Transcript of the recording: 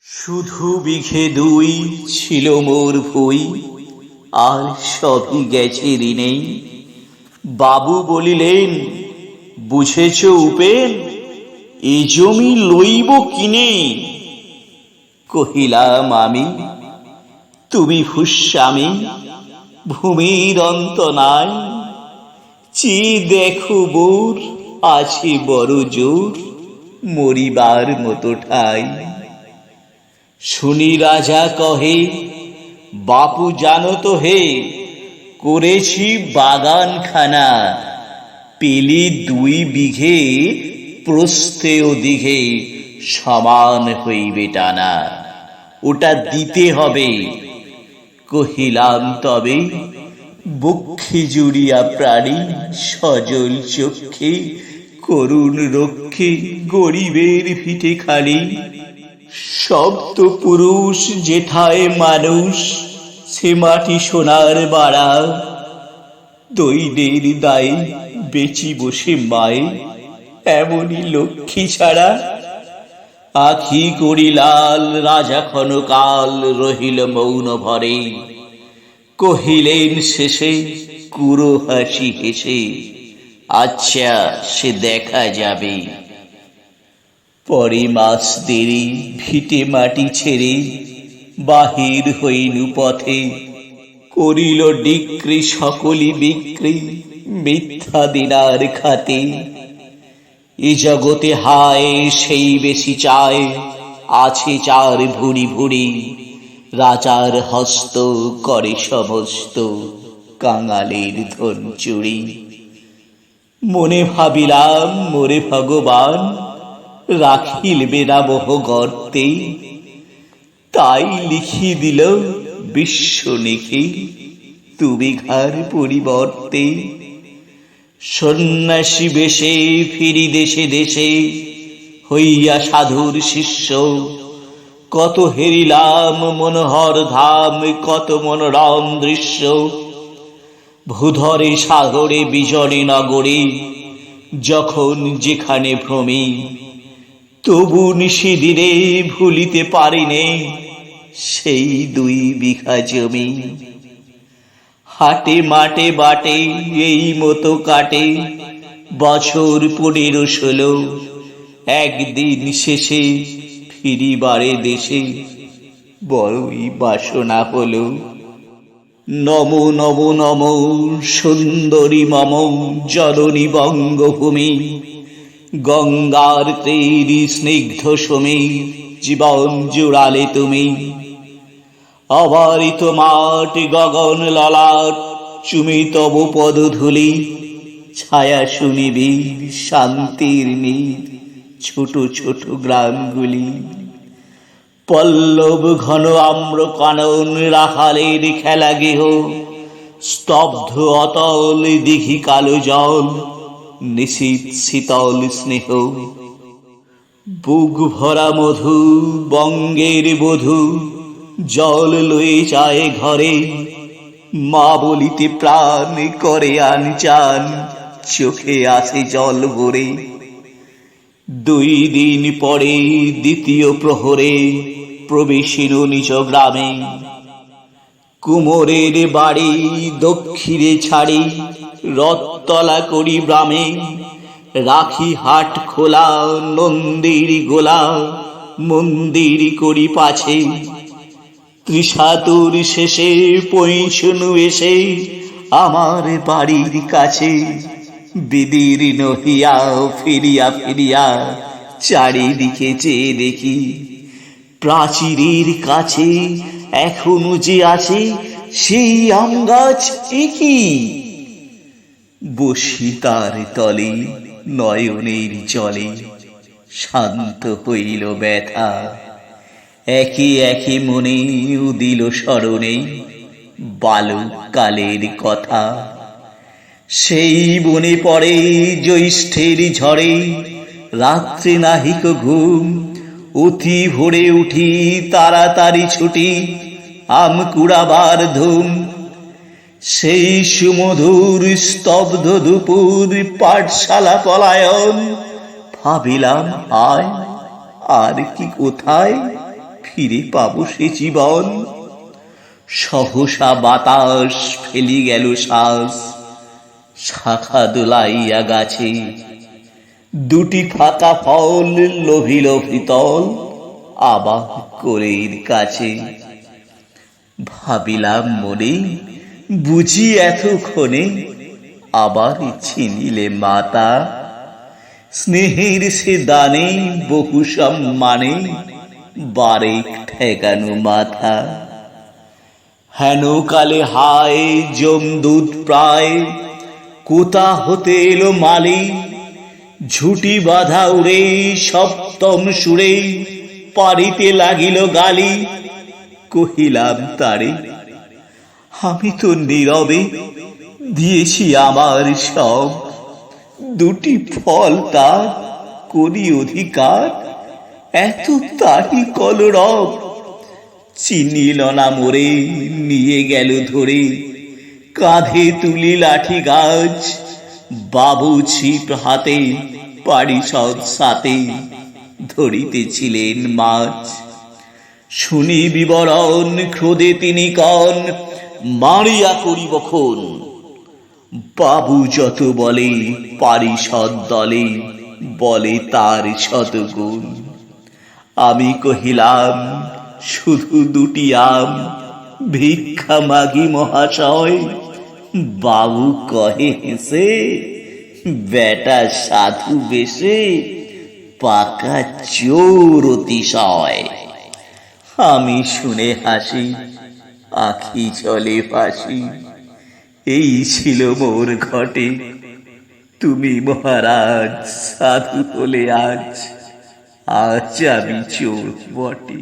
শুধু বিঘে দুই ছিল মোর ভুই, আর সবই গেছে ঋণেই। বাবু বলিলেন, বুঝেছ উপেন, এ জমি লইব কিনে। কহিলাম আমি, তুমি ভূস্বামী, ভূমির অন্ত নাই। চেয়ে দেখো বোর, আছে বড় জোর, মরিবার মতো ঠাই। শুনি রাজা কহে, বাপু জানো তো হে, করেছি বাগানখানা। পেলি 2 বিঘে, প্রস্থে ও দীঘে সমান হইবে টানা। ওটা দিতে হবে। কহিলাম তবে, বক্ষে জুড়িয়া প্রাণী, সজল চক্ষে করুণ রক্ষে গরিবের ভিটে খালি। সপ্ত পুরুষ যেথায় মানুষ, সে মাটি সোনার বাড়া। দৈন্যের দায়ে বেচি বসে মায়ে, এমনই লক্ষ্মী ছাড়া। আখি করি লাল, রাজা ক্ষণকাল রহিল মৌন ভরে। কহিলেন শেষে কুড়ো হাসি হেসে, আচ্ছা সে দেখা যাবে। পরে মাস দেরি ভিটে মাটি ছেড়ে বাহির হইনু পথে। করিল ডিক্রি সকলি বিক্রি, মিথ্যা দিনার খাতে। এ জগতে হায় সেই বেশি চায়, আছে চার ভুরি ভুরি। রাজার হস্ত করে সমস্ত, কাঙালের ধন চুরি। মনে ভাবিলাম মোরে ভগবান, রাখিলবে না মোহ গর্তে। তাই লিখি দিল বিশ্ব নিখি, 2 বিঘার পরিবর্তে। সন্ন্যাসী বেশে ফিরি দেশে দেশে, হইয়া সাধুর শিষ্য। কত হেরিলাম মনোহর ধাম, কত মনোরম দৃশ্য। ভূধরে সাগরে বিজনে নগরে, যখন যেখানে ভ্রমি। তবু নিশিদিনে ভুলিতে পারিনে, সেই 2 বিঘা জমি। হাটে মাঠে বাটে এই মতো কাটে, বছর 15-16। একদিন শেষে ফিরিবারে দেশে, বড়ই বাসনা হলো। নম নম নম সুন্দরী মম জননী বঙ্গভূমি। গঙ্গার তীরে স্নিগ্ধ সমীর, জীবন জুড়ালে তুমি। অবারিত মাঠ গগন ললাট, চুমি তব পদধূলি। ছায়া শুনিবি শান্তির নীর, ছোট ছোট গ্রামগুলি। পল্লব ঘন আম্র কানন, রাখালের খেলা গেহ। স্তব্ধ অতল দিঘি কালো জল, নিশীথ শীতল স্নেহ। বুক ভরা মধু বঙ্গের বধূ, জল লয়ে যায় ঘরে। মা বলিতে প্রাণ করে আনচান, চোখে আসে জল ভরে। 2 দিন পরে দ্বিতীয় প্রহরে, প্রবেশিল নিজ গ্রামে। কুমোরের বাড়ি দক্ষিণে ছাড়ি, রথতলা করি গ্রামে। রাখি হাট খোলা, নন্দীর গোলা, মন্দির করি পাছে। ত্রিশাতুর শেষে পৌঁছনু এসে, আমার বাড়ির কাছে। বিদীর্ণ হইয়া ফিরিয়া ফিরিয়া, চারিদিকে চেয়ে দেখি। প্রাচীরের কাছে এখনো যে আছে সেই আম গাছ একই। বসি তার তলে নয়নের জলে, শান্ত হইল ব্যথা। একে একে মনে উদিল স্মরণে, বালককালের কথা। সেই বনে পড়ে জ্যৈষ্ঠের ঝড়ে, রাত্রে নাহিক ঘুম। অতি ভোরে উঠি তাড়াতাড়ি ছুটি, আম কুড়াবার ধুম। সেই সুমধুর স্তব্ধ দুপুর, পাঠশালা পলায়ন। ভাবিলাম আয়, আর কি কোথায় ফিরে পাবো সে জীবন? সহসা বাতাস ফেলি গেল শ্বাস, শাখা দোলাইয়া গাছে দুটি ফাঁকা ফল লোভিল ভীতল আবার কোলের কাছে। ভাবিলাম মনে, বুঝি এতক্ষণে আবার চিনিলে মাতা, স্নেহের সে দানে বহু সম্মানে বারেক ঠেকানো মাথা। হেন কালে হায় যমদূত প্রায়, কোথা হতে এলো মালি, ঝুটি বাঁধা উড়ে সপ্তম সুরে পারিতে লাগিল গালি। কহিলাম তারে, আমি তো নীরবে দিয়েছি আমার সব, দুটি ফল তার করি অধিকার, এত তারি কলরব। চিনিল না মোরে, নিয়ে গেল ধরে, কাঁধে তুলি লাঠি গাছ, বাবু ছিপ হাতে পারিষদ সাথে ধরিতেছিলেন মাছ। শুনি বিবরণ ক্রোধে তিনি কন, মারিয়া করিব খুন। বাবু যত বলে পারিষদ দলে বলে তার শতগুণ। আমি কহিলাম শুধু দুটি আম, ভিক্ষা মাগি মহাশয়। বাবু কহে হেসে, বেটা সাধু বেশে পাকা চোর অতিশয়। আমি শুনে হাসি, আখি জলে ভাসি। এই ছিল মোর ঘটে, তুমি মহারাজ সাধু হলে আজ, আজ আমি চোর বটে।